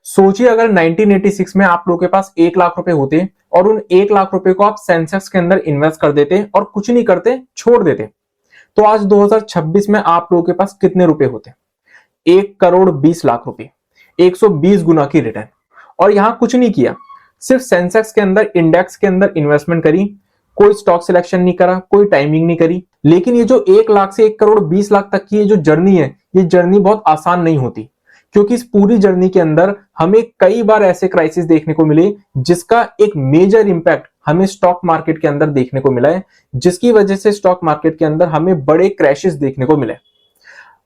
सोचिए अगर 1986 में आप लोगों के पास 1 लाख रुपए होते और उन 1 लाख रुपए को आप सेंसेक्स के अंदर इन्वेस्ट कर देते और कुछ नहीं करते, छोड़ देते, तो आज 2026 में आप लोगों के पास कितने रुपए होते? 1 करोड़ 20 लाख रुपए, 120 गुना की रिटर्न। और यहां कुछ नहीं किया, सिर्फ सेंसेक्स के अंदर, इंडेक्स के अंदर इन्वेस्टमेंट करी, कोई स्टॉक सिलेक्शन नहीं करा, कोई टाइमिंग नहीं करी। लेकिन ये जो 1 लाख से 1 करोड़ 20 लाख तक की ये जो जर्नी है, ये जर्नी बहुत आसान नहीं होती, क्योंकि इस पूरी जर्नी के अंदर हमें कई बार ऐसे क्राइसिस देखने को मिले जिसका एक मेजर इंपैक्ट हमें स्टॉक मार्केट के अंदर देखने को मिला है, जिसकी वजह से स्टॉक मार्केट के अंदर हमें बड़े क्रैशेस देखने को मिले।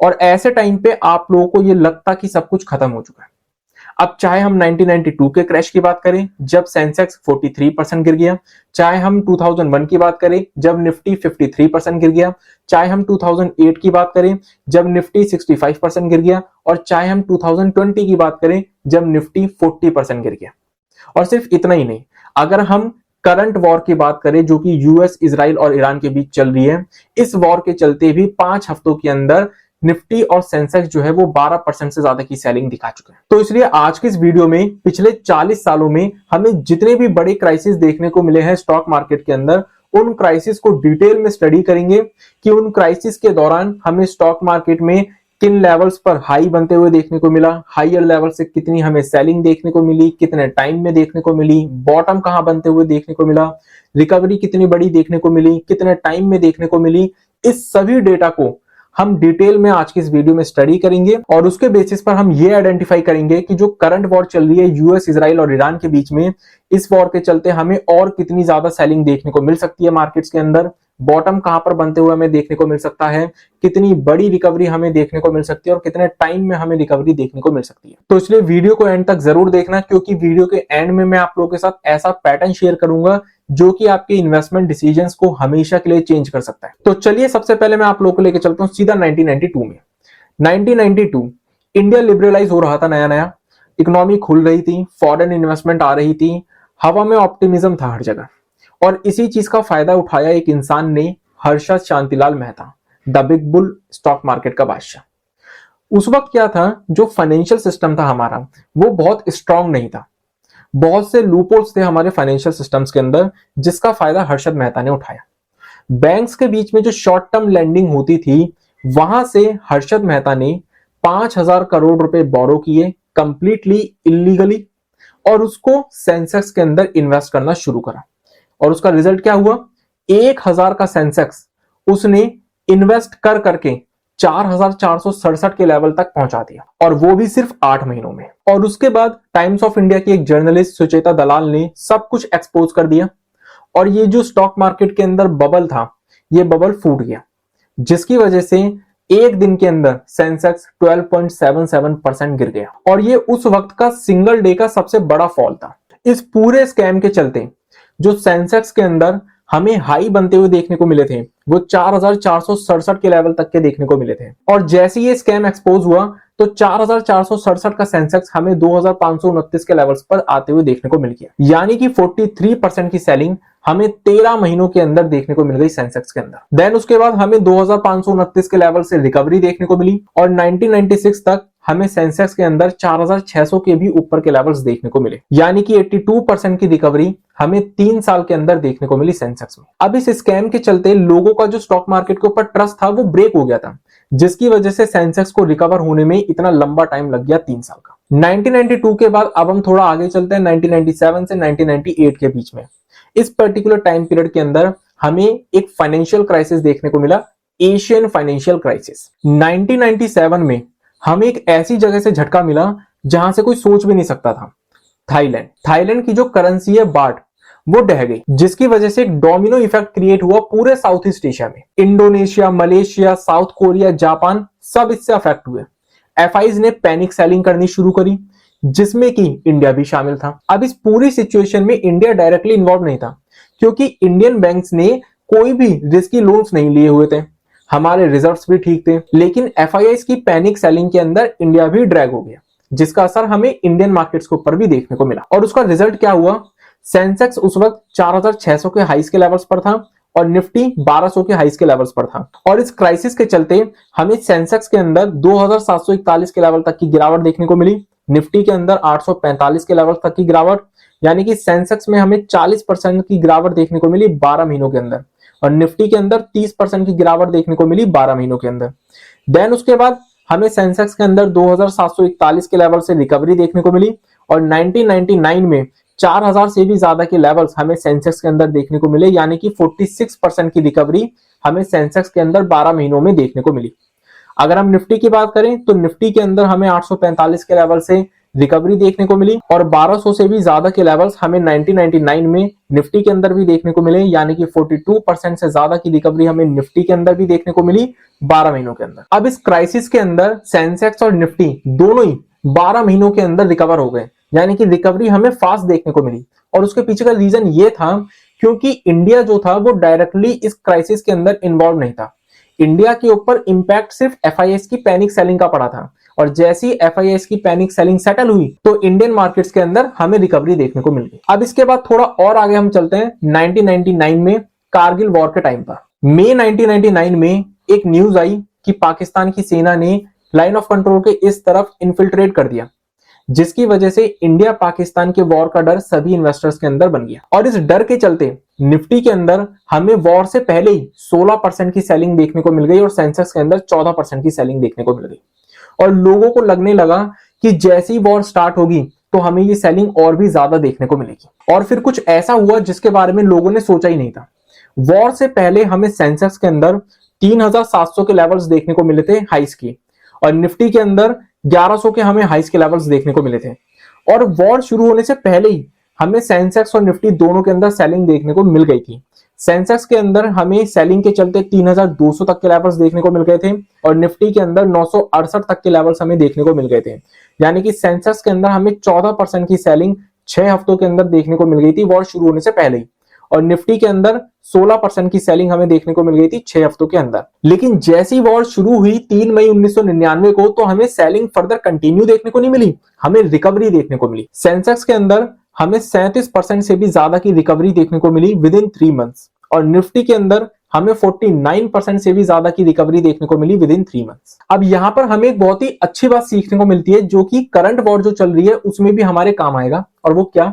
और ऐसे टाइम पे आप लोगों को ये लगता कि सब कुछ खत्म हो चुका है। अब चाहे हम 1992 के क्रैश की बात करें जब सेंसेक्स 43% गिर गया, चाहे हम 2001 की बात करें जब निफ्टी 53% गिर गया, चाहे हम 2008 की बात करें जब निफ्टी 65% गिर गया, और चाहे हम 2020 की बात करें जब निफ्टी 40% गिर गया। और सिर्फ इतना ही नहीं, अगर हम करंट वॉर की बात करें जो कि यूएस, इजराइल और ईरान के बीच चल रही है, इस वॉर के चलते भी 5 हफ्तों के अंदर निफ्टी और सेंसेक्स जो है वो 12% से ज्यादा की सेलिंग दिखा चुके हैं। तो इसलिए आज की इस वीडियो में पिछले 40 सालों में हमें जितने भी बड़े क्राइसिस देखने को मिले हैं स्टॉक मार्केट के अंदर, उन क्राइसिस को डिटेल में स्टडी करेंगे कि उन क्राइसिस के दौरान हमें स्टॉक मार्केट में किन लेवल्स पर हाई बनते हुए देखने को मिला, हायर लेवल से कितनी हमें सेलिंग देखने को मिली, कितने टाइम में देखने को मिली, बॉटम कहां बनते हुए देखने को मिला, रिकवरी कितनी बड़ी देखने को मिली, कितने टाइम में देखने को मिली। इस सभी डेटा को हम डिटेल में आज की इस वीडियो में स्टडी करेंगे और उसके बेसिस पर हम ये आइडेंटिफाई करेंगे कि जो करंट वॉर चल रही है यूएस, इजराइल और ईरान के बीच में, इस वॉर के चलते हमें और कितनी ज्यादा सेलिंग देखने को मिल सकती है मार्केट्स के अंदर, बॉटम कहां पर बनते हुए हमें देखने को मिल सकता है, कितनी बड़ी रिकवरी हमें देखने को मिल सकती है और कितने टाइम में हमें रिकवरी देखने को मिल सकती है। तो इसलिए वीडियो को एंड तक जरूर देखना, क्योंकि वीडियो के एंड में मैं आप लोगों के साथ ऐसा पैटर्न शेयर करूंगा जो कि आपके इन्वेस्टमेंट डिसीजंस को हमेशा के लिए चेंज कर सकता है। तो चलिए सबसे पहले मैं आप लोगों को लेकर चलता हूं सीधा 1992 में। 1992 इंडिया लिबरलाइज हो रहा था, नया नया इकोनॉमी खुल रही थी, फॉरेन इन्वेस्टमेंट आ रही थी, हवा में ऑप्टिमिज्म था हर जगह। और इसी चीज का फायदा उठाया एक इंसान ने, Harshad Shantilal Mehta, the big bull, stock market का बादशाह। उस वक्त क्या था, जो फाइनेंशियल सिस्टम था हमारा वो बहुत स्ट्रांग नहीं था, बहुत से लूपहोल्स थे हमारे फाइनेंशियल सिस्टम्स के अंदर, जिसका फायदा हर्षद मेहता ने उठाया। बैंक्स के बीच में जो शॉर्ट टर्म लैंडिंग होती थी, वहां से हर्षद मेहता ने 5,000 करोड़ रुपए बोरो किए कंप्लीटली इलीगली, और उसको सेंसेक्स के अंदर इन्वेस्ट करना शुरू करा। और उसका रिजल्ट क्या हुआ, 1,000 का सेंसेक्स उसने इन्वेस्ट कर करके 4,467 के लेवल तक पहुंचा दिया, और वो भी सिर्फ 8 महीनों में। और उसके बाद टाइम्स ऑफ इंडिया की एक जर्नलिस्ट सुचेता दलाल ने सब कुछ एक्सपोज कर दिया, और ये जो स्टॉक मार्केट के अंदर बबल था, ये बबल फूट गया, जिसकी वजह से एक दिन के अंदर सेंसेक्स 12.77% गिर गया। और ये उस वक्त का सिंगल डे का सबसे बड़ा फॉल था। इस पूरे स्कैम के चलते जो सेंसेक्स के अंदर हमें हाई बनते हुए देखने को मिले थे, वो 4,467 के लेवल तक के देखने को मिले थे। और जैसे ये स्कैम एक्सपोज हुआ तो 4,467 का सेंसेक्स हमें 2,529 के लेवल्स पर आते हुए देखने को मिल गया। यानी कि 43% की सेलिंग हमें 13 महीनों के अंदर देखने को मिल गई सेंसेक्स के अंदर। देन उसके बाद हमें 2,529 के लेवल से रिकवरी देखने को मिली, और 1996 तक हमें सेंसेक्स के अंदर 4,600 के भी ऊपर के लेवल्स देखने को मिले। यानी कि 82% की रिकवरी हमें 3 साल के अंदर देखने को मिली सेंसेक्स में। अब इस स्कैम के चलते लोगों का जो स्टॉक मार्केट के ऊपर ट्रस्ट था वो ब्रेक हो गया था, जिसकी वजह से सेंसेक्स को रिकवर होने में इतना लंबा टाइम लग गया, 3 साल का। 1992 के बाद अब हम थोड़ा आगे चलते हैं 1997 से 1998 के बीच में। इस पर्टिकुलर टाइम पीरियड के अंदर हमें एक फाइनेंशियल क्राइसिस देखने को मिला, एशियन फाइनेंशियल क्राइसिस। 1997 में हमें एक ऐसी जगह से झटका मिला जहां से कोई सोच भी नहीं सकता था, थाईलैंड। थाईलैंड की जो करेंसी है बाट, वो ढह गई, जिसकी वजह से एक डोमिनो इफेक्ट क्रिएट हुआ पूरे साउथ ईस्ट एशिया में। Indonesia, Malaysia, south Korea, Japan सब इससे अफेक्ट हुए। एफआईज ने पैनिक सेलिंग करनी शुरू करी, जिसमें कि इंडिया भी शामिल था। अब इस पूरी सिचुएशन में इंडिया डायरेक्टली इन्वॉल्व नहीं था, क्योंकि इंडियन बैंक्स ने कोई भी रिस्की लोन्स नहीं लिए हुए थे, हमारे रिजर्व्स भी ठीक थे। लेकिन एफआईआईज की पैनिक सेलिंग के अंदर इंडिया भी ड्रैग हो गया, जिसका असर हमें इंडियन मार्केट्स के ऊपर भी देखने को मिला। और उसका रिजल्ट क्या हुआ, सेंसेक्स उस वक्त 4,600 के हाइस के लेवल्स पर था, और निफ्टी 1200 के हाइस के लेवल्स पर था। और इस क्राइसिस के चलते हमें सेंसेक्स के अंदर 2741 के लेवल तक की गिरावट देखने को मिली, निफ्टी के अंदर 845 के लेवल तक की गिरावट, यानी कि सेंसेक्स में हमें 40% की गिरावट देखने को मिली 12 महीनों के अंदर, और निफ्टी के अंदर 30% की गिरावट देखने को मिली 12 महीनों के अंदर। देन उसके बाद हमें सेंसेक्स के अंदर 2741 के लेवल से रिकवरी देखने को मिली, और 1999 में 4000 से भी ज्यादा के लेवल्स हमें सेंसेक्स के अंदर देखने को मिले, यानी कि 46% की रिकवरी हमें सेंसेक्स के अंदर 12 महीनों में देखने को मिली। अगर हम निफ्टी की बात करें तो निफ्टी के अंदर हमें 845 के लेवल से रिकवरी देखने को मिली, और 1200 से भी ज्यादा के लेवल्स हमें 1999 में निफ्टी के अंदर भी देखने को मिले, यानी कि 42% से ज्यादा की रिकवरी हमें निफ्टी के अंदर भी देखने को मिली 12 महीनों के अंदर। अब इस क्राइसिस के अंदर सेंसेक्स और निफ्टी दोनों ही 12 महीनों के अंदर रिकवर हो गए, यानी कि रिकवरी हमें फास्ट देखने को मिली। और उसके पीछे का रीजन ये था क्योंकि इंडिया जो था वो डायरेक्टली इस क्राइसिस के अंदर इन्वॉल्व नहीं था। इंडिया के ऊपर इंपैक्ट सिर्फ एफआईएस की पैनिक सेलिंग का पड़ा था, और जैसी एफआईएस की पैनिक सेलिंग सेटल हुई तो इंडियन मार्केट्स के अंदर हमें रिकवरी देखने को मिल गई। अब इसके बाद थोड़ा और आगे हम चलते हैं 1999 में कारगिल वॉर के टाइम पर। मई 1999 में एक न्यूज आई कि पाकिस्तान की सेना ने लाइन ऑफ कंट्रोल के इस तरफ इन्फिल्ट्रेट कर दिया, जिसकी वजह से इंडिया पाकिस्तान के वॉर का डर सभी इन्वेस्टर्स के अंदर बन गया। और इस डर के चलते निफ्टी के अंदर हमें वॉर से पहले ही 16% की सेलिंग देखने को मिल गई, और सेंसेक्स के अंदर 14% की सेलिंग देखने को मिल गई। और लोगों को लगने लगा कि जैसे ही वॉर स्टार्ट होगी तो हमें ये सेलिंग और भी ज्यादा देखने को मिलेगी। और फिर कुछ ऐसा हुआ जिसके बारे में लोगों ने सोचा ही नहीं था। वॉर से पहले हमें सेंसेक्स के अंदर 3700 के लेवल्स देखने को मिले थे हाइस की, और निफ्टी के अंदर 1100 के हमें हाइस के लेवल्स देखने को मिले थे। और वॉर शुरू होने से पहले ही हमें सेंसेक्स और निफ्टी दोनों के अंदर सेलिंग देखने को मिल गई थी। सेंसेक्स के अंदर हमें सेलिंग के चलते 3200 तक के लेवल्स देखने को मिल गए थे, और निफ्टी के अंदर 968 तक के लेवल्स हमें देखने को मिल गए थे, यानी कि सेंसेक्स के अंदर हमें 14% की सेलिंग 6 हफ्तों के अंदर देखने को मिल गई थी वॉर शुरू होने से पहले ही, और निफ्टी के अंदर 16% की सेलिंग हमें देखने को मिल गई थी 6 हफ्तों के अंदर। लेकिन जैसी वॉर शुरू हुई 3 मई 1999 को, तो हमें सेलिंग फर्दर कंटिन्यू देखने को नहीं मिली, हमें रिकवरी देखने को मिली। सेंसेक्स के अंदर हमें 37% से भी ज्यादा की रिकवरी देखने को मिली विद इन 3 मंथ्स, और निफ्टी के अंदर हमें 49% से भी ज्यादा की रिकवरी देखने को मिली विद इन 3 मंथ्स। अब यहां पर हमें एक बहुत ही अच्छी बात सीखने को मिलती है, जो कि करंट वॉर जो चल रही है उसमें भी हमारे काम आएगा। और वो क्या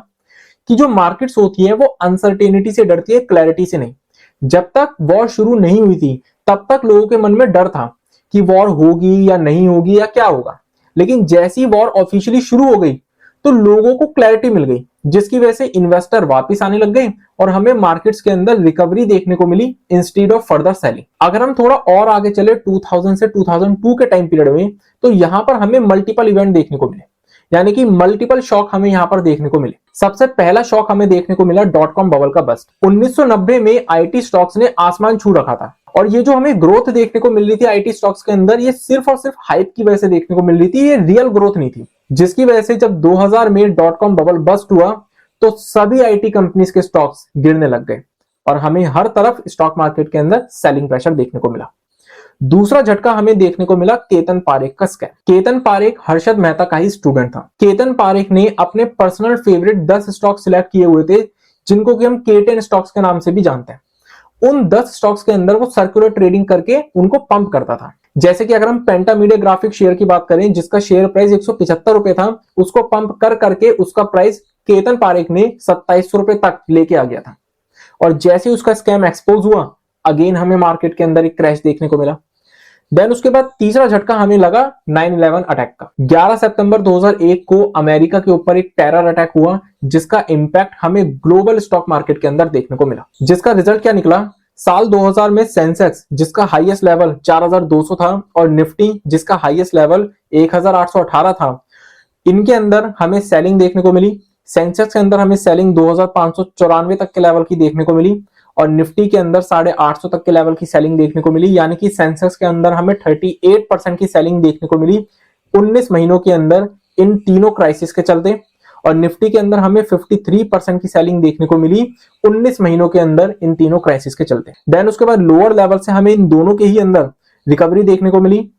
कि जो मार्केट्स होती है वो अनसर्टेनिटी से डरती है, क्लैरिटी से नहीं। जब तक वॉर शुरू नहीं हुई थी तब तक लोगों के मन में डर था कि वॉर होगी या नहीं होगी या क्या होगा, लेकिन जैसी वॉर ऑफिशियली शुरू हो गई तो लोगों को क्लैरिटी मिल गई, जिसकी वजह से इन्वेस्टर वापस आने लग गए और हमें मार्केट्स के अंदर रिकवरी देखने को मिली इंस्टेड ऑफ फर्दर सेलिंग। अगर हम थोड़ा और आगे चले 2000 से 2002 के टाइम पीरियड में, तो यहां पर हमें मल्टीपल इवेंट देखने को मिले, यानी कि मल्टीपल शॉक हमें यहां पर देखने को मिले। सबसे पहला शॉक हमें देखने को मिला .com बबल का बस्ट। 1990 में आईटी स्टॉक्स ने आसमान छू रखा था, और ये जो हमें ग्रोथ देखने को मिल रही थी आईटी स्टॉक्स के अंदर, ये सिर्फ और सिर्फ हाइप की वजह से देखने को मिल रही थी, ये रियल ग्रोथ नहीं थी। जिसकी वजह से जब 2000 में .com बबल बस्ट हुआ तो सभी आईटी कंपनीज के स्टॉक्स गिरने लग गए, और हमें हर तरफ स्टॉक मार्केट के अंदर सेलिंग प्रेशर देखने को मिला। दूसरा झटका हमें देखने को मिला केतन पारेख का स्कैम। केतन पारेख हर्षद मेहता का ही स्टूडेंट था। केतन पारेख ने अपने पर्सनल फेवरेट 10 स्टॉक सिलेक्ट किए हुए थे, जिनको कि हम K10 स्टॉक्स के नाम से भी जानते हैं। उन 10 स्टॉक्स के अंदर वो सर्कुलर ट्रेडिंग करके उनको पंप करता था। जैसे कि अगर हम पेंटा मीडिया ग्राफिक शेयर की बात करें, जिसका शेयर प्राइस 175 रुपए था, उसको पंप कर करके उसका प्राइस केतन पारेख ने 2700 रुपए तक लेके आ गया था। और जैसे उसका स्कैम एक्सपोज हुआ, अगेन हमें मार्केट के अंदर एक क्रैश देखने को मिला। देन उसके बाद तीसरा झटका हमें लगा 9/11 अटैक का। 11 सितंबर 2001 को अमेरिका के ऊपर एक टेरर अटैक हुआ, जिसका इंपैक्ट हमें ग्लोबल स्टॉक मार्केट के अंदर देखने को मिला। जिसका रिजल्ट क्या निकला, साल 2000 में सेंसेक्स जिसका हाईएस्ट लेवल 4200 था, और निफ्टी जिसका हाईएस्ट लेवल 1818 था, इनके अंदर हमें सेलिंग देखने को मिली। सेंसेक्स के अंदर हमें सेलिंग 2594 तक के लेवल की देखने को मिली, और निफ्टी के अंदर 850 तक के लेवल की सेलिंग देखने को मिली, यानी कि सेंसेक्स के अंदर हमें 38% की सेलिंग देखने को मिली 19 महीनों के अंदर इन तीनों क्राइसिस के चलते। और निफ्टी के अंदर हमें 53% की सेलिंग देखने को मिली 19 महीनों के अंदर इन तीनों क्राइसिस के चलते। देन उसके बाद लोअर लेवल से हमें इन दोनों के ही अंदर रिकवरी देखने को मिली,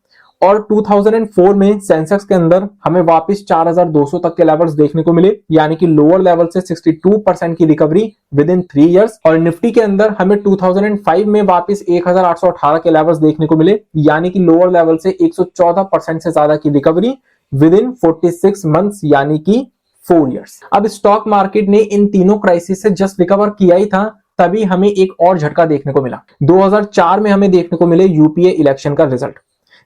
और 2004 में सेंसेक्स के अंदर हमें वापस 4200 तक के लेवल्स देखने को मिले, यानी कि लोअर लेवल से 62% की रिकवरी विद इन 3 इयर्स। और निफ्टी के अंदर हमें 2005 में वापस 1818 के लेवल्स देखने को मिले, यानी कि लोअर लेवल से 114% से ज्यादा की रिकवरी विद इन 46 मंथ्स, यानी कि 4 इयर्स। अब स्टॉक मार्केट ने इन तीनों क्राइसिस से जस्ट रिकवर किया ही था, तभी हमें एक और झटका देखने को मिला। 2004 में हमें देखने को मिले यूपीए इलेक्शन का रिजल्ट,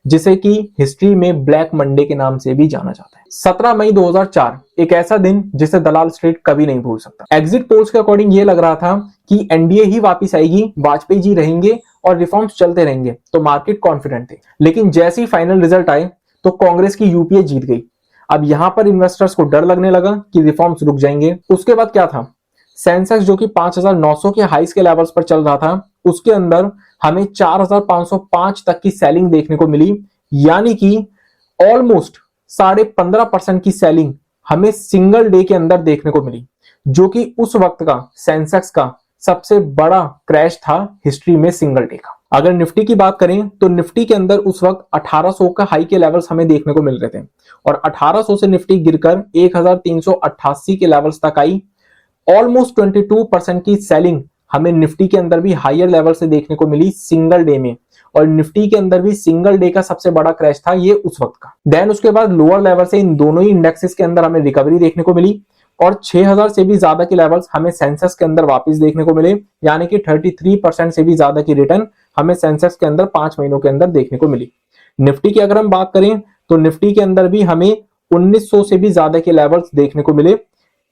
जिसे कि हिस्ट्री में ब्लैक मंडे के नाम से भी जाना जाता है। 17 मई 2004 एक ऐसा दिन जिसे दलाल स्ट्रीट कभी नहीं भूल सकता। एग्जिट पोल्स के अकॉर्डिंग ये लग रहा था कि एनडीए ही वापस आएगी, वाजपेयी जी रहेंगे और रिफॉर्म्स चलते रहेंगे, तो मार्केट कॉन्फिडेंट थे। लेकिन जैसे ही फाइनल रिजल्ट आए तो कांग्रेस की यूपीए जीत गई। अब यहां पर इन्वेस्टर्स को डर लगने लगा कि रिफॉर्म्स रुक जाएंगे। उसके बाद क्या था, सेंसेक्स जो कि 5900 के हाइस के लेवल्स पर चल रहा था, उसके अंदर हमें 4505 तक की सेलिंग देखने को मिली, यानी कि ऑलमोस्ट 15.5% की सेलिंग हमें सिंगल डे के अंदर देखने को मिली, जो कि उस वक्त का सेंसेक्स का सबसे बड़ा क्रैश था हिस्ट्री में सिंगल डे का। अगर निफ्टी की बात करें तो निफ्टी के अंदर उस वक्त 1800 का हाई के लेवल्स हमें देखने को मिल रहे थे और 1800 से निफ्टी गिरकर 1388 के लेवल्स तक आई। ऑलमोस्ट 22% की सेलिंग हमें निफ्टी के अंदर भी हायर लेवल से देखने को मिली सिंगल डे में, और निफ्टी के अंदर भी सिंगल डे का सबसे बड़ा क्रैश था ये उस वक्त का। देन उसके बाद लोअर लेवल से इन दोनों ही इंडेक्सेस के अंदर हमें रिकवरी देखने को मिली और 6000 से भी ज्यादा के लेवल्स हमें सेंसेक्स के अंदर वापस देखने को मिले, यानी कि 33% से भी ज्यादा की रिटर्न हमें सेंसेक्स के अंदर 5 महीनों के अंदर देखने को मिली। निफ्टी की अगर हम बात करें तो निफ्टी के अंदर भी हमें 1900 से भी ज्यादा के लेवल्स देखने को मिले,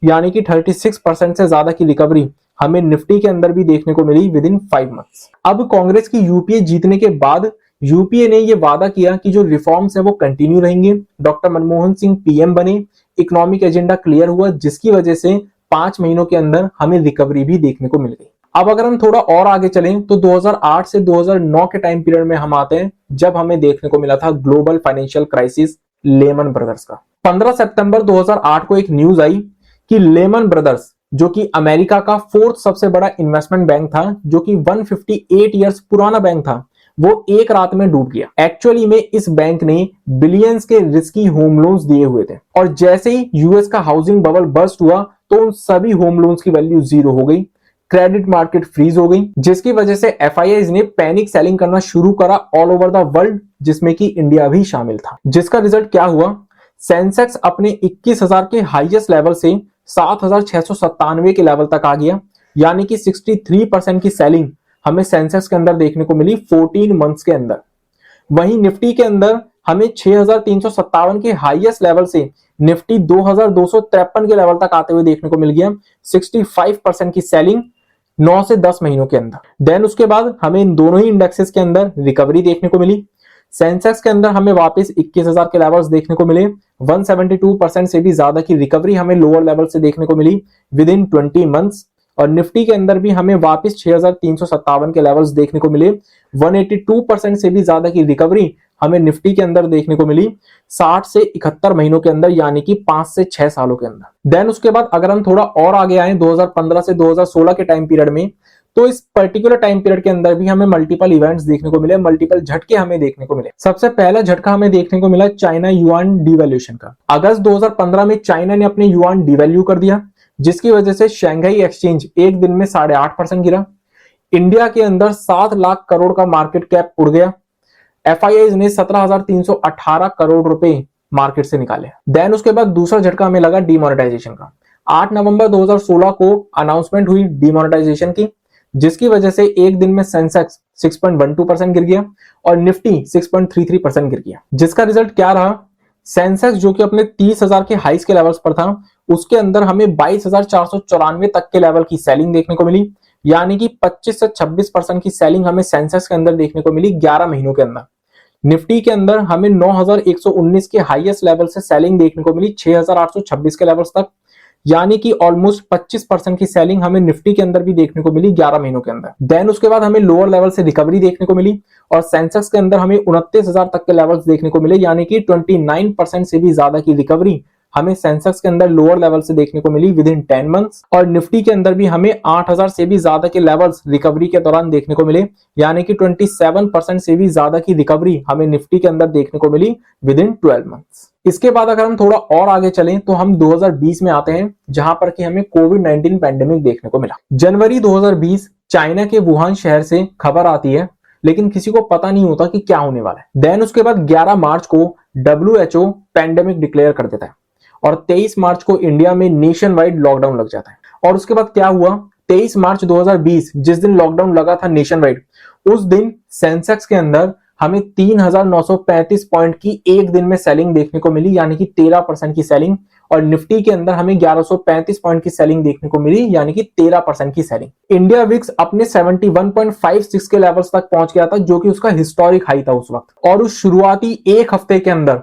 यानी कि 36% से ज्यादा की रिकवरी हमें निफ्टी के अंदर भी देखने को मिली विद इन 5 मंथ्स। अब कांग्रेस की यूपीए जीतने के बाद यूपीए ने यह वादा किया कि जो रिफॉर्म्स है वो कंटिन्यू रहेंगे। डॉक्टर मनमोहन सिंह पीएम बने, इकोनॉमिक एजेंडा क्लियर हुआ, जिसकी वजह से 5 महीनों के अंदर हमें रिकवरी भी देखने को मिल गई। अब अगर हम थोड़ा और आगे चलें तो 2008 से 2009 के टाइम पीरियड में हम आते हैं, जब हमें देखने को मिला था global financial crisis Lehman Brothers का। 15 सितंबर 2008 को एक न्यूज आई कि लेमन ब्रदर्स, जो कि अमेरिका का 4th सबसे बड़ा इन्वेस्टमेंट बैंक था, जो कि 158 इयर्स पुराना बैंक था, वो एक रात में डूब गया। एक्चुअली में इस बैंक ने बिलियंस के रिस्की होम लोन्स दिए हुए थे और जैसे ही यूएस का हाउसिंग बबल बर्स्ट हुआ तो उन सभी होम लोन्स की वैल्यू जीरो हो गई, क्रेडिट मार्केट फ्रीज हो गई, जिसकी वजह से एफआईआईज ने पैनिक सेलिंग करना शुरू करा ऑल ओवर द वर्ल्ड, जिसमें कि इंडिया भी शामिल था। जिसका रिजल्ट क्या हुआ, सेंसेक्स अपने 21,000 के हाईएस्ट लेवल से 7,697 के लेवल तक आ गया, यानी कि 63% की सेलिंग हमें सेंसेक्स के अंदर देखने को मिली 14 मंथ्स के अंदर। वहीं निफ्टी के अंदर हमें 6,357 के हाईएस्ट लेवल से निफ्टी 2,253 के लेवल तक आते हुए देखने को मिल गया, 65% की सेलिंग 9 से 10 महीनों के अंदर। देन उसके बाद हमें इन दोनों ही इंडेक्सेस के अंदर रिकवरी देखने को मिली। सेंसेक्स के अंदर हमें वापस 21,000 के लेवल्स देखने को मिले, 172% से भी ज्यादा की रिकवरी हमें लोअर लेवल से देखने को मिली विद इन 20 मंथ्स। और निफ्टी के अंदर भी हमें वापस 6,357 के लेवल्स देखने को मिले, 182% से भी ज्यादा की रिकवरी हमें निफ्टी के अंदर देखने को मिली 60 से 71 महीनों के अंदर, यानी कि 5 से 6 सालों के अंदर। देन उसके बाद अगर हम थोड़ा और आगे आए 2015 से 2016 के टाइम पीरियड में, तो इस पर्टिकुलर टाइम पीरियड के अंदर भी हमें मल्टीपल इवेंट्स देखने को मिले, मल्टीपल झटके हमें देखने को मिले। सबसे पहला झटका हमें देखने को मिला चाइना युआन डिवैल्यूएशन का। अगस्त 2015 में चाइना ने अपने युआन डिवैल्यू कर दिया, जिसकी वजह से शंघाई एक्सचेंज एक दिन में 8.5% गिरा। इंडिया के अंदर 7 लाख करोड़ का मार्केट कैप उड़ गया। एफआईआईज ने 17,318 करोड़ रुपए मार्केट से निकाले। देन उसके बाद दूसरा झटका हमें लगा डिमोनेटाइजेशन का। 8 नवंबर 2016 को अनाउंसमेंट हुई डिमोनेटाइजेशन की, जिसकी वजह से एक दिन में सेंसेक्स 6.12% गिर गया और निफ्टी 6.33% गिर गया। जिसका रिजल्ट क्या रहा, सेंसेक्स जो कि अपने 30,000 के हाइस के लेवल्स पर था, उसके अंदर हमें 22,494 तक के लेवल की सेलिंग देखने को मिली, यानी कि 25 से 26% की सेलिंग हमें सेंसेक्स के अंदर देखने को मिली 11 महीनों के अंदर। निफ्टी के अंदर हमें 9,119 के हाईएस्ट लेवल से सेलिंग देखने को मिली 6,826 के लेवल्स तक, यानी कि ऑलमोस्ट 25% की सेलिंग हमें निफ्टी के अंदर भी देखने को मिली 11 महीनों के अंदर। देन उसके बाद हमें लोअर लेवल से रिकवरी देखने को मिली और सेंसेक्स के अंदर हमें 29,000 तक के लेवल्स देखने को मिले, यानी कि 29% से भी ज्यादा की रिकवरी हमें सेंसेक्स के अंदर लोअर लेवल से देखने को मिली विद इन 10 मंथ्स, और निफ्टी के अंदर भी हमें 8000 से भी ज्यादा के लेवल्स रिकवरी के दौरान देखने को मिले, यानी कि 27% से भी ज्यादा की रिकवरी हमें निफ्टी के अंदर देखने को मिली विद इन 12 मंथ्स। इसके बाद अगर हम थोड़ा और आगे चलें तो हम 2020 में आते हैं, जहां पर कि हमें कोविड-19 पैंडेमिक देखने को मिला। जनवरी 2020 चाइना के वुहान शहर से खबर आती है, लेकिन किसी को पता नहीं होता कि क्या होने वाला है। देन उसके बाद 11 मार्च को WHO पैंडेमिक डिक्लेयर कर देता है और 23 मार्च को इंडिया में नेशन वाइड लॉकडाउन लग जाता है। और उसके बाद क्या हुआ, 23 मार्च 2020 जिस दिन लॉकडाउन लगा था नेशन वाइड, उस दिन सेंसेक्स के अंदर हमें 3935 पॉइंट की एक दिन में सेलिंग देखने को मिली, यानी कि 13% की सेलिंग, और निफ्टी के अंदर हमें 1135 पॉइंट की सेलिंग देखने को मिली, यानी कि 13% की सेलिंग। इंडिया विक्स अपने 71.56 के लेवल्स तक पहुंच गया था, जो कि उसका हिस्टोरिक हाई था उस वक्त। और उस शुरुआती एक हफ्ते के अंदर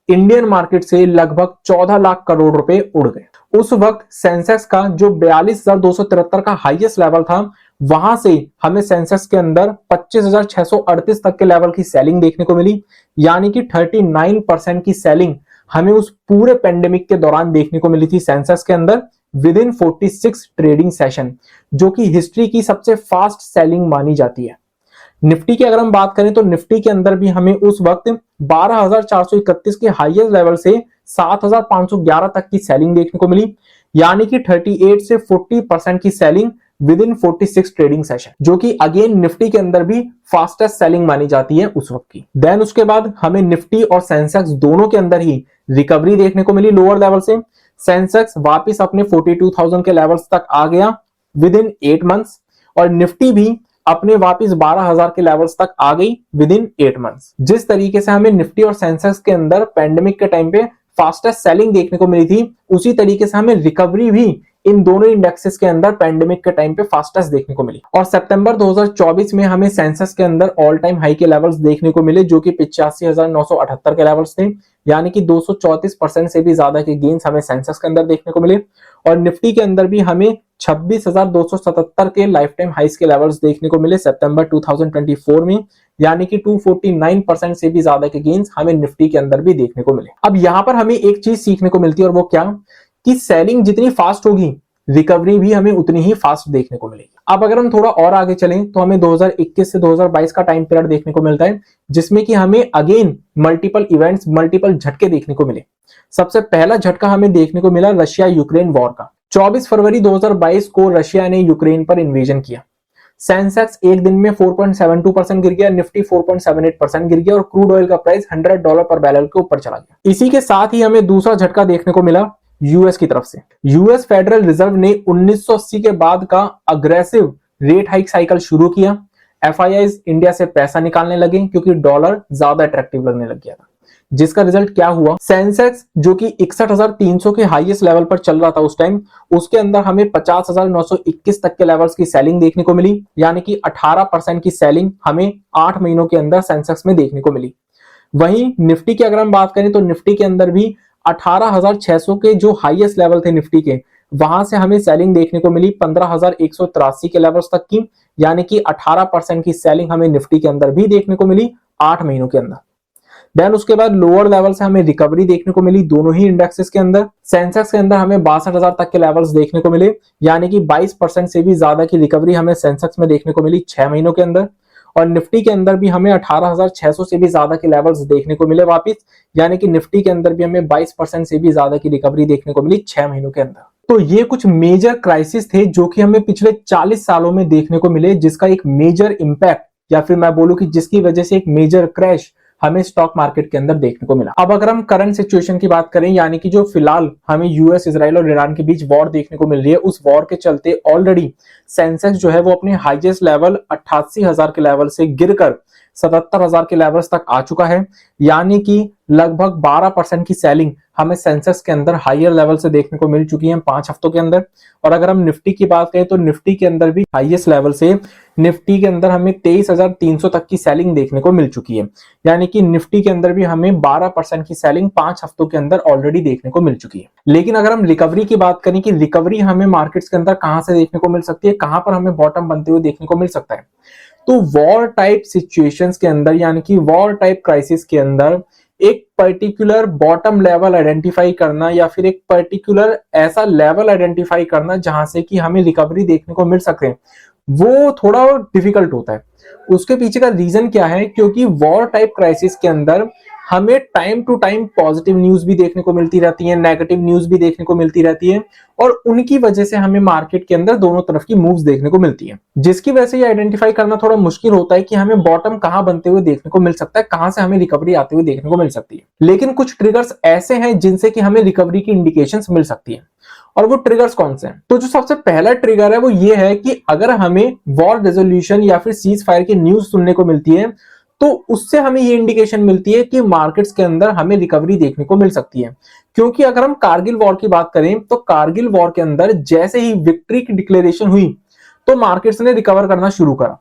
इंडियन मार्केट से लगभग 14 लाख करोड़ रुपए उड़ गए। उस वक्त सेंसेक्स का जो 42,273 का हाईएस्ट लेवल था, वहां से हमें सेंसेक्स के अंदर 25,638 तक के लेवल की सेलिंग देखने को मिली, यानी कि 39% की सेलिंग हमें उस पूरे पेंडेमिक के दौरान देखने को मिली थी सेंसेक्स के अंदर विद इन 46 ट्रेडिंग सेशन, जो कि हिस्ट्री की सबसे फास्ट सेलिंग मानी जाती है। निफ्टी की अगर हम बात करें तो निफ्टी के अंदर भी हमें उस वक्त 12,431 के हाईएस्ट लेवल से 7,511 तक की सेलिंग देखने को मिली, यानी कि 38 से 40% की selling with in 46 trading session, जो कि अगेन निफ्टी के अंदर भी फास्टेस्ट सेलिंग मानी जाती है उस वक्त की। देन उसके बाद हमें निफ्टी और सेंसेक्स दोनों के अंदर ही रिकवरी देखने को मिली लोअर लेवल से। सेंसेक्स वापस अपने 42,000 के लेवल्स तक आ गया विद इन 8 मंथ्स, और निफ्टी भी अपने वापस 12,000 के लेवल्स तक आ गई विद इन 8 मंथ्स। जिस तरीके से हमें निफ्टी और सेंसेक्स के अंदर पैंडेमिक के टाइम पे फास्टेस्ट सेलिंग देखने को मिली थी, उसी तरीके से हमें रिकवरी भी इन दोनों इंडेक्सेस के अंदर पैंडेमिक के टाइम पे फास्टेस्ट देखने को मिली। और सितंबर 2024 में हमें सेंसेक्स के अंदर ऑल टाइम हाई के लेवल्स देखने को मिले, जो कि 85,978 के लेवल्स थे, यानी कि 234% से भी ज्यादा के गेन्स हमें सेंसेक्स के अंदर देखने को मिले। और निफ्टी के अंदर भी हमें 26,277 के लाइफ टाइम हाइस के लेवल्स देखने को मिले सितंबर 2024 में, यानी कि 249% से भी ज्यादा के गेन्स हमें निफ्टी के अंदर भी देखने को मिले। अब यहां पर हमें एक चीज सीखने को मिलती है, और वो क्या कि सेलिंग जितनी फास्ट होगी रिकवरी भी हमें उतनी ही फास्ट देखने को मिलेगी। अब अगर हम थोड़ा और आगे चलें तो हमें 2021 से 2022 का टाइम पीरियड देखने को मिलता है, जिसमें कि हमें अगेन मल्टीपल इवेंट्स, मल्टीपल झटके देखने को मिले। सबसे पहला झटका हमें देखने को मिला रशिया यूक्रेन वॉर का। 24 फरवरी 2022 को रशिया ने यूक्रेन पर इन्वेजन किया। सेंसेक्स एक दिन में 4.72% गिर गया, निफ्टी 4.78% गिर गया, और क्रूड ऑयल का प्राइस $100 पर बैरल के ऊपर चला गया। इसी के साथ ही हमें दूसरा झटका देखने को मिला यूएस की तरफ से। यूएस फेडरल रिजर्व ने 1980 के बाद का अग्रेसिव रेट हाइक साइकिल शुरू किया। एफआईआईज इंडिया से पैसा निकालने लगे क्योंकि डॉलर ज्यादा अट्रैक्टिव लगने लग गया था, जिसका रिजल्ट क्या हुआ, सेंसेक्स जो कि 61,300 के हाईएस्ट लेवल पर चल रहा था उस टाइम, उसके अंदर हमें 50,921 तक के लेवल्स की सेलिंग देखने को मिली, यानी कि 18% की सेलिंग हमें 8 महीनों के अंदर सेंसेक्स में देखने को मिली। वहीं निफ्टी की अगर हम बात करें तो निफ्टी के अंदर भी 18,600 के जो हाईएस्ट लेवल थे निफ्टी के, वहां से हमें सेलिंग देखने को मिली 15,183 के लेवल्स तक की, यानी कि 18% की सेलिंग हमें निफ्टी के अंदर भी देखने को मिली 8 महीनों के अंदर। देन उसके बाद लोअर लेवल से हमें रिकवरी देखने को मिली दोनों ही इंडेक्सेस के अंदर। सेंसेक्स के अंदर हमें 62,000 तक के लेवल्स देखने को मिले, यानी कि 22% से भी ज्यादा की रिकवरी हमें सेंसेक्स में देखने को मिली 6 महीनों के अंदर। और निफ्टी के अंदर भी हमें 18,600 से भी ज्यादा के लेवल्स देखने को मिले वापस, यानी कि निफ्टी के अंदर भी हमें 22% से भी ज्यादा की रिकवरी देखने को मिली 6 महीनों के अंदर। तो ये कुछ मेजर क्राइसिस थे जो कि हमें पिछले 40 सालों में देखने को मिले, जिसका एक मेजर इंपैक्ट, या फिर मैं बोलूं कि जिसकी वजह से एक मेजर क्रैश हमें स्टॉक मार्केट के अंदर देखने को मिला। अब अगर हम करंट सिचुएशन की बात करें, यानी कि जो फिलहाल हमें यूएस, इजराइल और ईरान के बीच वॉर देखने को मिल रही है, उस वॉर के चलते ऑलरेडी सेंसेक्स जो है वो अपने हाईएस्ट लेवल 88,000 के लेवल से गिरकर 77,000 के लेवल्स तक आ चुका है, यानी कि लगभग 12% की सेलिंग हमें सेंसेक्स के अंदर हाईयर लेवल से देखने को मिल चुकी है 5 हफ्तों के अंदर। और अगर हम निफ्टी की बात करें तो निफ्टी के अंदर भी हाईएस्ट लेवल से निफ्टी के अंदर हमें 23,300 तक की सेलिंग देखने को मिल चुकी है, यानी कि निफ्टी के अंदर भी हमें 12% की सेलिंग 5 हफ्तों के अंदर ऑलरेडी देखने को मिल चुकी है। लेकिन अगर हम रिकवरी की बात करें कि रिकवरी हमें मार्केट्स के अंदर कहां से देखने को मिल सकती है, कहां पर हमें बॉटम बनते हुए देखने को मिल सकता है, तो वॉर टाइप सिचुएशंस के अंदर, यानी कि वॉर टाइप क्राइसिस के अंदर एक पर्टिकुलर बॉटम लेवल आइडेंटिफाई करना या फिर एक पर्टिकुलर ऐसा लेवल आइडेंटिफाई करना जहां से कि हमें रिकवरी देखने को मिल सके, वो थोड़ा डिफिकल्ट होता है। उसके पीछे का रीजन क्या है? क्योंकि वॉर टाइप क्राइसिस के अंदर हमें time to time positive news भी देखने को मिलती रहती है, नेगेटिव न्यूज भी देखने को मिलती रहती है, और उनकी वजह से हमें मार्केट के अंदर दोनों तरफ की मूव्स देखने को मिलती है, जिसकी वजह से ये आइडेंटिफाई करना थोड़ा मुश्किल होता है कि हमें बॉटम कहां बनते हुए देखने को मिल सकता है, कहां से हमें रिकवरी आते हुए देखने को मिल सकती है। लेकिन कुछ ट्रिगर्स ऐसे हैं जिनसे कि हमें रिकवरी की इंडिकेशंस मिल सकती है। और वो ट्रिगर्स कौन से हैं? तो जो सबसे पहला ट्रिगर है वो ये है कि अगर हमें वॉर रेजोल्यूशन या फिर सीज फायर की न्यूज सुनने को मिलती है, तो उससे हमें ये इंडिकेशन मिलती है कि मार्केट्स के अंदर हमें रिकवरी देखने को मिल सकती है। क्योंकि अगर हम कारगिल वॉर की बात करें तो कारगिल वॉर के अंदर जैसे ही विक्ट्री की डिक्लेरेशन हुई तो मार्केट्स ने रिकवर करना शुरू करा।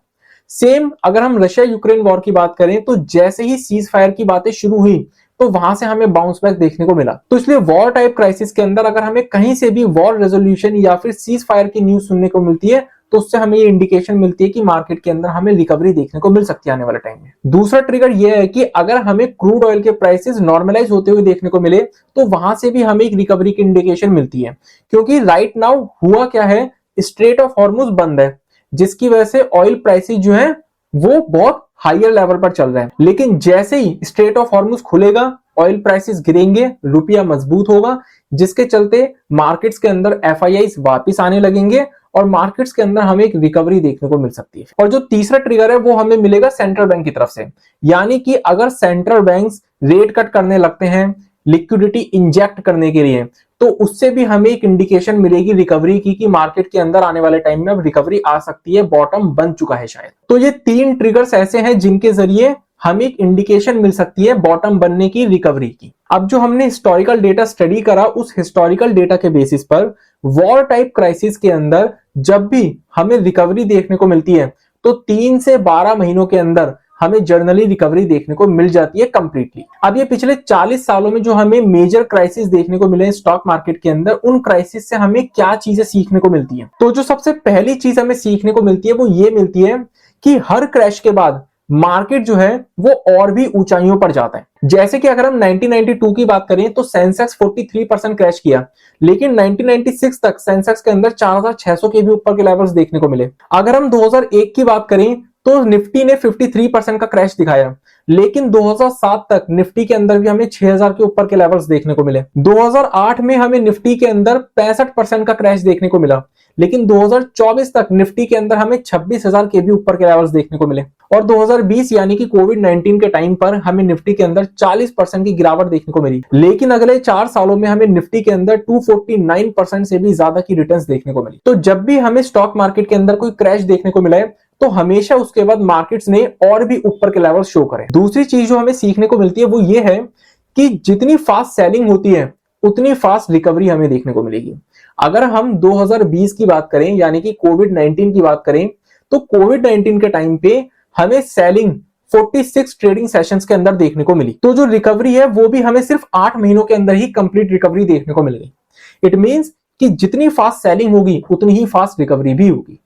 सेम अगर हम रशिया यूक्रेन वॉर की बात करें तो जैसे ही सीज फायर की बातें शुरू हुई तो वहां से हमें बाउंस बैक देखने को मिला। तो इसलिए वॉर टाइप क्राइसिस के अंदर अगर हमें कहीं से भी वॉर रेजोल्यूशन या फिर सीज फायर की न्यूज सुनने को मिलती है तो उससे हमें ये इंडिकेशन मिलती है कि मार्केट के अंदर हमें रिकवरी देखने को मिल सकती है आने वाले टाइम में। दूसरा ट्रिगर यह है कि अगर हमें क्रूड ऑयल के प्राइसेस नॉर्मलाइज होते हुए देखने को मिले तो वहां से भी हमें एक रिकवरी की इंडिकेशन मिलती है। क्योंकि राइट नाउ हुआ क्या है, स्ट्रेट ऑफ हॉर्मुज बंद है, जिसकी वजह से ऑयल प्राइसेस जो है वो बहुत हायर लेवल पर चल रहे हैं। लेकिन जैसे ही स्ट्रेट ऑफ हॉर्मुज खुलेगा ऑयल प्राइसेस गिरेंगे, रुपया मजबूत होगा, जिसके चलते मार्केट्स के अंदर एफआईआईस वापस आने लगेंगे और मार्केट्स के अंदर हमें एक रिकवरी देखने को मिल सकती है। और जो तीसरा ट्रिगर है वो हमें मिलेगा सेंट्रल बैंक की तरफ से। यानी कि अगर सेंट्रल बैंक्स रेट कट करने लगते हैं लिक्विडिटी इंजेक्ट करने के लिए, तो उससे भी हमें एक इंडिकेशन मिलेगी रिकवरी की कि मार्केट के अंदर आने वाले टाइम में अब रिकवरी आ सकती है, बॉटम बन चुका है शायद। तो ये तीन ट्रिगर्स ऐसे हैं जिनके जरिए हमें एक इंडिकेशन मिल सकती है बॉटम बनने की, रिकवरी की। अब जो हमने हिस्टोरिकल डेटा स्टडी करा, उस हिस्टोरिकल डेटा के बेसिस पर वॉर टाइप क्राइसिस के अंदर जब भी हमें रिकवरी देखने को मिलती है तो 3 से 12 महीनों के अंदर हमें जर्नली रिकवरी देखने को मिल जाती है कंप्लीटली। अब ये पिछले 40 सालों में जो हमें मेजर क्राइसिस देखने को मिले स्टॉक मार्केट के अंदर, उन क्राइसिस से हमें क्या चीजें सीखने को मिलती है? तो जो सबसे पहली चीज हमें सीखने को मिलती है वो ये मिलती है कि हर क्रैश के बाद मार्केट जो है वो और भी ऊंचाइयों पर जाता है। जैसे कि अगर हम 1992 की बात करें तो सेंसेक्स 43% क्रैश किया, लेकिन 1996 तक सेंसेक्स के अंदर 4600 के भी ऊपर के लेवल्स देखने को मिले। अगर हम 2001 की बात करें तो निफ्टी ने 53% का क्रैश दिखाया, लेकिन 2007 तक निफ्टी के अंदर भी हमें 6000 के ऊपर के लेवल्स देखने को मिले। 2008 में हमें निफ्टी के अंदर 65% का क्रैश देखने को मिला, लेकिन 2024 तक निफ्टी के अंदर हमें 26,000 के भी ऊपर के लेवल्स देखने को मिले। और 2020 यानी कि कोविड-19 के टाइम पर हमें निफ्टी के अंदर 40% की गिरावट देखने को मिली, लेकिन अगले 4 सालों में हमें निफ्टी के अंदर 249% से भी ज्यादा की रिटर्न्स देखने को मिली। तो जब भी हमें स्टॉक मार्केट के अंदर कोई क्रैश देखने को मिला है तो हमेशा उसके बाद मार्केट्स ने और भी ऊपर के लेवल शो करें। दूसरी चीज जो हमें सीखने को मिलती है वो ये है कि जितनी फास्ट सेलिंग होती है उतनी फास्ट रिकवरी हमें देखने को मिलेगी। अगर हम 2020 की बात करें यानी कि कोविड-19 की बात करें तो कोविड-19 के टाइम पे हमें सेलिंग 46 ट्रेडिंग सेशंस के अंदर देखने को मिली। तो जो रिकवरी है वो भी हमें सिर्फ 8 महीनों के अंदर ही कंप्लीट रिकवरी देखने को मिल गई। इट मींस कि जितनी फास्ट सेलिंग होगी उतनी ही फास्ट रिकवरी भी होगी।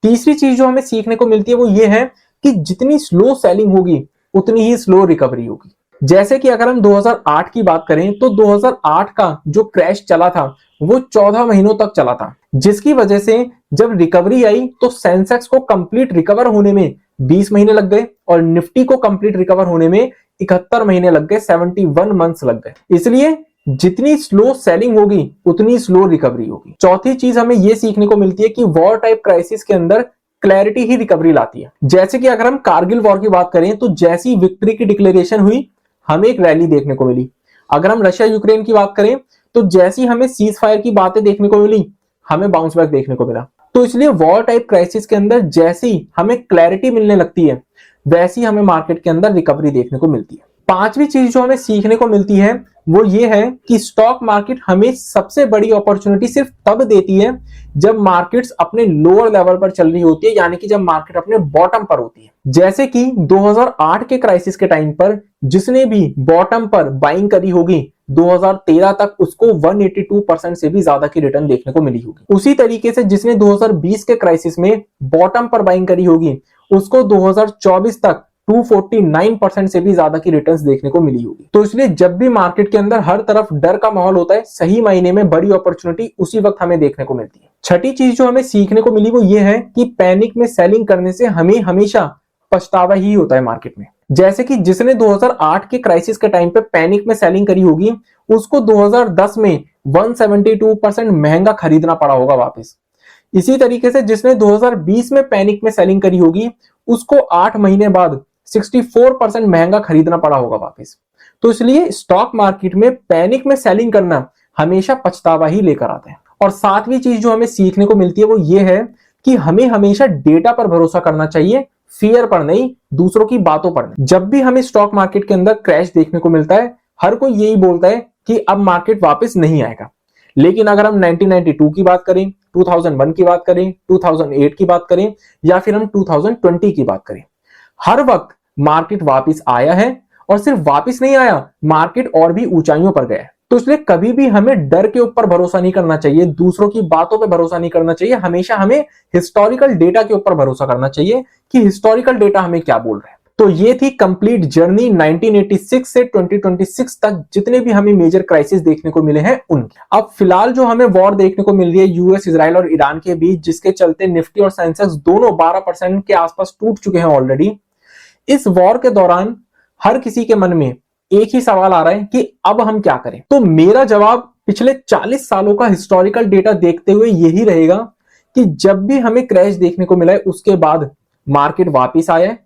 तीसरी चीज जो हमें सीखने को मिलती है वो ये है कि जितनी स्लो सेलिंग होगी उतनी ही स्लो रिकवरी होगी। जैसे कि अगर हम 2008 की बात करें तो 2008 का जो क्रैश चला था वो 14 महीनों तक चला था, जिसकी वजह से जब रिकवरी आई तो सेंसेक्स को कंप्लीट रिकवर होने में 20 महीने लग गए और निफ्टी को कंप्लीट रिकवर होने में 71 महीने लग गए, 71 मंथ्स लग गए। इसलिए जितनी स्लो सेलिंग होगी उतनी स्लो रिकवरी होगी। चौथी चीज हमें यह सीखने को मिलती है कि वॉर टाइप क्राइसिस के अंदर क्लैरिटी ही रिकवरी लाती है। जैसे कि अगर हम कारगिल वॉर की बात करें तो जैसी विक्ट्री की डिक्लेरेशन हुई हमें एक रैली देखने को मिली। अगर हम रशिया यूक्रेन की बात करें तो जैसी हमें सीज फायर की बातें देखने को मिली हमें बाउंस बैक देखने को मिला। तो इसलिए वॉर टाइप क्राइसिस के अंदर जैसी हमें क्लैरिटी मिलने लगती है वैसी हमें मार्केट के अंदर रिकवरी देखने को मिलती है। पांचवी चीज जो हमें सीखने को मिलती है वो ये है कि स्टॉक मार्केट हमें सबसे बड़ी अपॉर्चुनिटी सिर्फ तब देती है जब मार्केट्स अपने लोअर लेवल पर चल रही होती है, यानी कि जब मार्केट अपने बॉटम पर होती है। जैसे कि 2008 के क्राइसिस के टाइम पर जिसने भी बॉटम पर बाइंग करी होगी 2013 तक उसको 182% से भी ज्यादा की रिटर्न देखने को मिली होगी। उसी तरीके से जिसने 2020 के क्राइसिस में बॉटम पर बाइंग करी होगी उसको 2024 तक 249% से भी ज्यादा की रिटर्न्स देखने को मिली होगी। तो इसलिए जब भी मार्केट के अंदर हर तरफ डर का माहौल होता है, सही मायने में बड़ी अपॉर्चुनिटी उसी वक्त हमें देखने को मिलती है। छठी चीज जो हमें सीखने को मिली वो ये है कि पैनिक में सेलिंग करने से हमें हमेशा पछतावा ही होता है मार्केट में। जैसे कि जिसने 2008 के क्राइसिस के टाइम पे पैनिक में सेलिंग करी होगी, उसको 2010 में 172% महंगा खरीदना पड़ा होगा वापस। इसी तरीके से जिसने 2020 में पैनिक में सेलिंग करी होगी, उसको 8 महीने बाद 64% महंगा खरीदना पड़ा होगा वापस। तो इसलिए स्टॉक मार्केट में पैनिक में सेलिंग करना हमेशा पछतावा ही लेकर आता है। और सातवीं चीज जो हमें सीखने को मिलती है वो ये है कि हमें हमेशा डेटा पर भरोसा करना चाहिए, फियर पर नहीं, दूसरों की बातों पर नहीं। जब भी हमें स्टॉक मार्केट के अंदर क्रैश देखने को मिलता है, हर कोई यही बोलता है कि अब मार्केट वापस नहीं आएगा। लेकिन अगर हम 1992 की बात करें, 2001 की बात करें, 2008 की बात करें या फिर हम 2020 की बात करें, हर वक्त मार्केट वापस आया है। और सिर्फ वापस नहीं आया, मार्केट और भी ऊंचाइयों पर गया। तो इसलिए कभी भी हमें डर के ऊपर भरोसा नहीं करना चाहिए, दूसरों की बातों पे भरोसा नहीं करना चाहिए। हमेशा हमें हिस्टोरिकल डेटा के ऊपर भरोसा करना चाहिए कि हिस्टोरिकल डेटा हमें क्या बोल रहा है। तो ये थी कंप्लीट जर्नी 1986 से 2026 तक जितने भी हमें मेजर क्राइसिस देखने को मिले हैं उनकी। अब फिलहाल जो हमें वॉर देखने को मिल रही है यूएस, इजराइल और ईरान के बीच, जिसके चलते निफ्टी और सेंसेक्स दोनों 12% के आसपास टूट चुके हैं ऑलरेडी। इस वॉर के दौरान हर किसी के मन में एक ही सवाल आ रहा है कि अब हम क्या करें। तो मेरा जवाब पिछले 40 सालों का हिस्टोरिकल डेटा देखते हुए यही रहेगा कि जब भी हमें क्रैश देखने को मिला है उसके बाद मार्केट वापस आया है,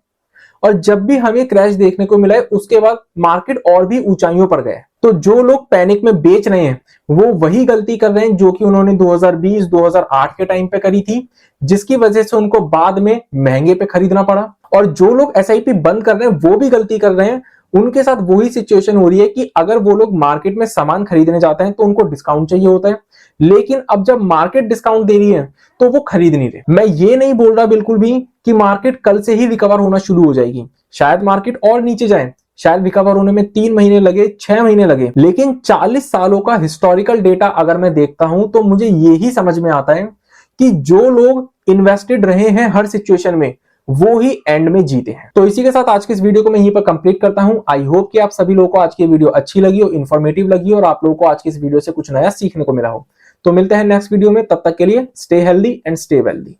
और जब भी हमें क्रैश देखने को मिला है उसके बाद मार्केट और भी ऊंचाइयों पर गया। तो जो लोग पैनिक में बेच रहे हैं वो वही गलती कर रहे हैं जो कि उन्होंने 2020-2008 के टाइम पे करी थी, जिसकी वजह से उनको बाद में महंगे पे खरीदना पड़ा। और जो लोग एसआईपी बंद कर रहे हैं वो भी गलती कर रहे हैं, उनके साथ वही सिचुएशन हो रही है कि अगर वो लोग मार्केट में सामान खरीदने जाते हैं तो उनको डिस्काउंट चाहिए होता है, लेकिन अब जब मार्केट डिस्काउंट दे रही है तो वो खरीद नहीं रहे। मैं ये नहीं बोल रहा बिल्कुल भी कि मार्केट कल से ही रिकवर होना शुरू हो जाएगी, शायद मार्केट और नीचे जाए, शायद रिकवर होने में 3 महीने लगे, 6 महीने लगे। लेकिन 40 सालों का हिस्टोरिकल डेटा अगर मैं देखता हूं तो मुझे यही समझ में आता है कि जो लोग इन्वेस्टेड रहे हैं हर सिचुएशन में वो ही एंड में जीते हैं। तो इसी के साथ आज की इस वीडियो को मैं यहीं पर कंप्लीट करता हूं। आई होप कि आप सभी लोगों को आज की वीडियो अच्छी लगी हो, इन्फॉर्मेटिव लगी हो और आप लोगों को आज की इस वीडियो से कुछ नया सीखने को मिला हो। तो मिलते हैं नेक्स्ट वीडियो में, तब तक के लिए stay healthy and stay wealthy.